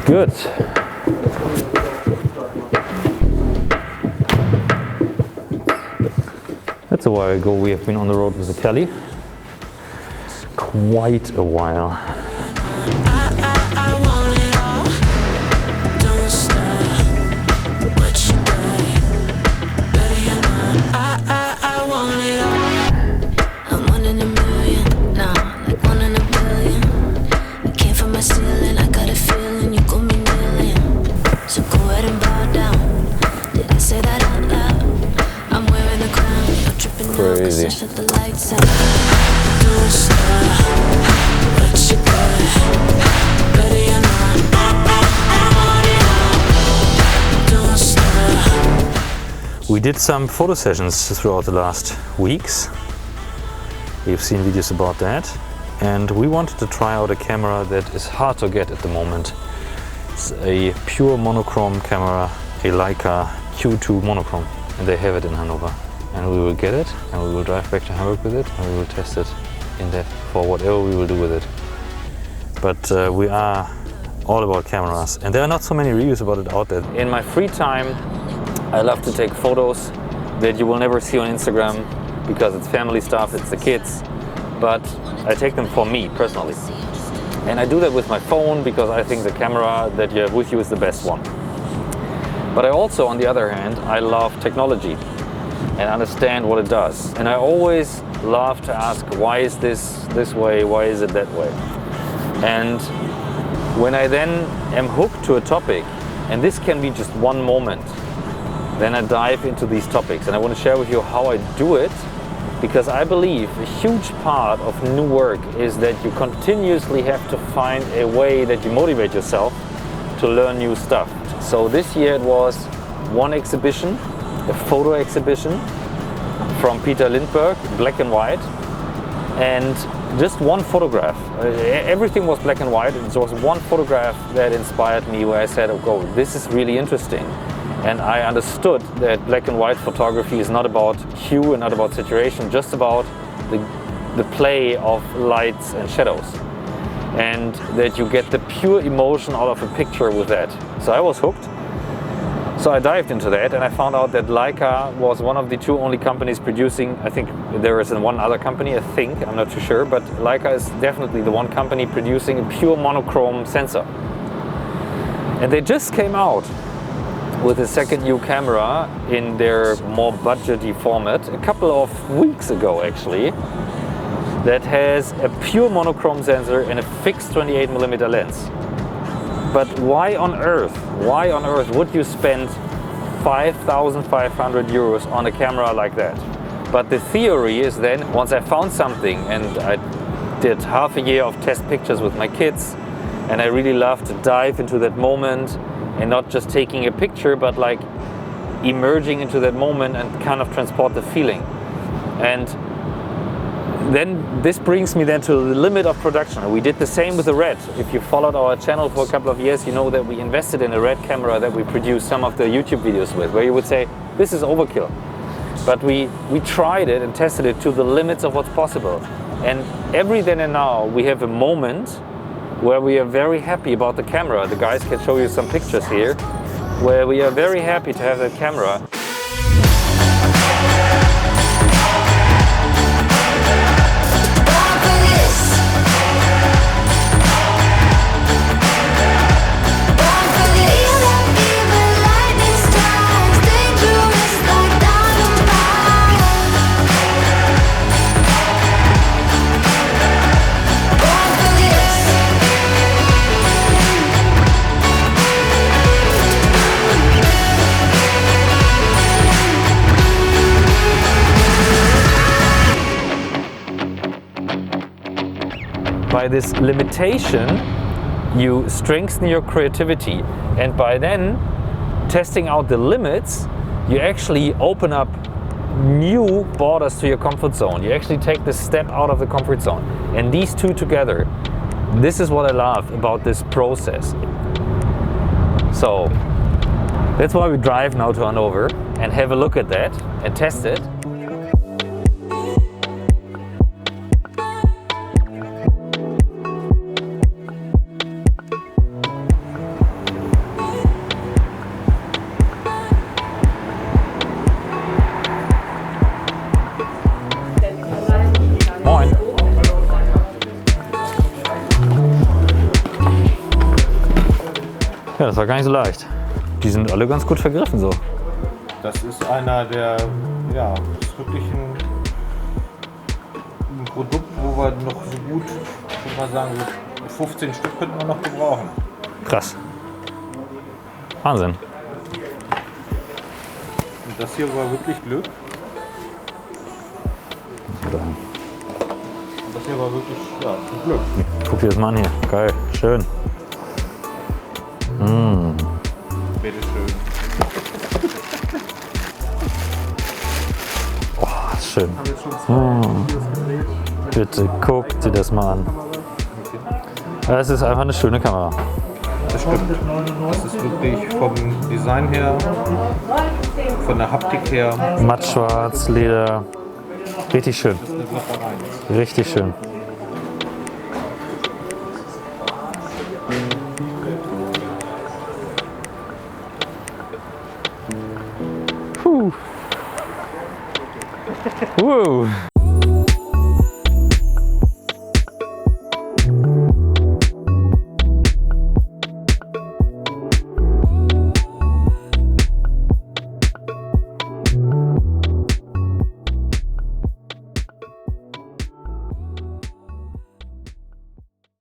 Good. That's a while ago we have been on the road with the Kelly. Quite a while. Crazy. We did some photo sessions throughout the last weeks. We've seen videos about that, and we wanted to try out a camera that is hard to get at the moment. It's a pure monochrome camera, a LEICA Q2 Monochrome, and they have it in Hannover. And we will get it, and we will drive back to Hamburg with it, and we will test it in depth for whatever we will do with it. But we are all about cameras, and there are not so many reviews about it out there. In my free time, I love to take photos that you will never see on Instagram because it's family stuff, it's the kids, but I take them for me personally. And I do that with my phone because I think the camera that you have with you is the best one. But I also, on the other hand, I love technology and understand what it does. And I always love to ask, why is this way, why is it that way? And when I then am hooked to a topic, and this can be just one moment, then I dive into these topics. And I want to share with you how I do it, because I believe a huge part of new work is that you continuously have to find a way that you motivate yourself to learn new stuff. So this year it was one exhibition, a photo exhibition from Peter Lindbergh, black and white, and just one photograph. Everything was black and white, and there was one photograph that inspired me where I said, oh, this is really interesting. And I understood that black and white photography is not about hue and not about saturation, just about the play of lights and shadows. And that you get the pure emotion out of a picture with that. So I was hooked. So I dived into that, and I found out that LEICA was one of the two only companies producing, I think there is one other company, I'm not too sure, but LEICA is definitely the one company producing a pure monochrome sensor. And they just came out with a second new camera in their more budgety format a couple of weeks ago actually, that has a pure monochrome sensor and a fixed 28mm lens. But why on earth would you spend 5,500 euros on a camera like that? But the theory is then, once I found something, and I did half a year of test pictures with my kids, and I really love to dive into that moment and not just taking a picture, but like emerging into that moment and kind of transport the feeling. And then this brings me then to the limit of production. We did the same with the RED. If you followed our channel for a couple of years, you know that we invested in a RED camera that we produced some of the YouTube videos with, where you would say, this is overkill. But we tried it and tested it to the limits of what's possible. And every then and now, we have a moment where we are very happy about the camera. The guys can show you some pictures here, where we are very happy to have that camera. By this limitation, you strengthen your creativity, and by then testing out the limits, you actually open up new borders to your comfort zone. You actually take the step out of the comfort zone, and these two together, this is what I love about this process. So that's why we drive now to Hannover and have a look at that and test it. Ja, das war gar nicht so leicht. Die sind alle ganz gut vergriffen so. Das ist einer der, ja, ist wirklich ein Produkt, wo wir noch so gut, ich würde mal sagen, so 15 Stück könnten wir noch gebrauchen. Krass. Wahnsinn. Und das hier war wirklich Glück. Und das hier war wirklich, ja, ein Glück. Guck dir das mal an hier. Geil, schön. Mmh. Bitteschön. Oh, ist schön. Bitte guck dir das mal an. Es ist einfach eine schöne Kamera. Das stimmt. Das ist wirklich vom Design her, von der Haptik her. Matt schwarz, Leder. Richtig schön. Das ist eine Sache rein. Richtig schön. Puh. Wow.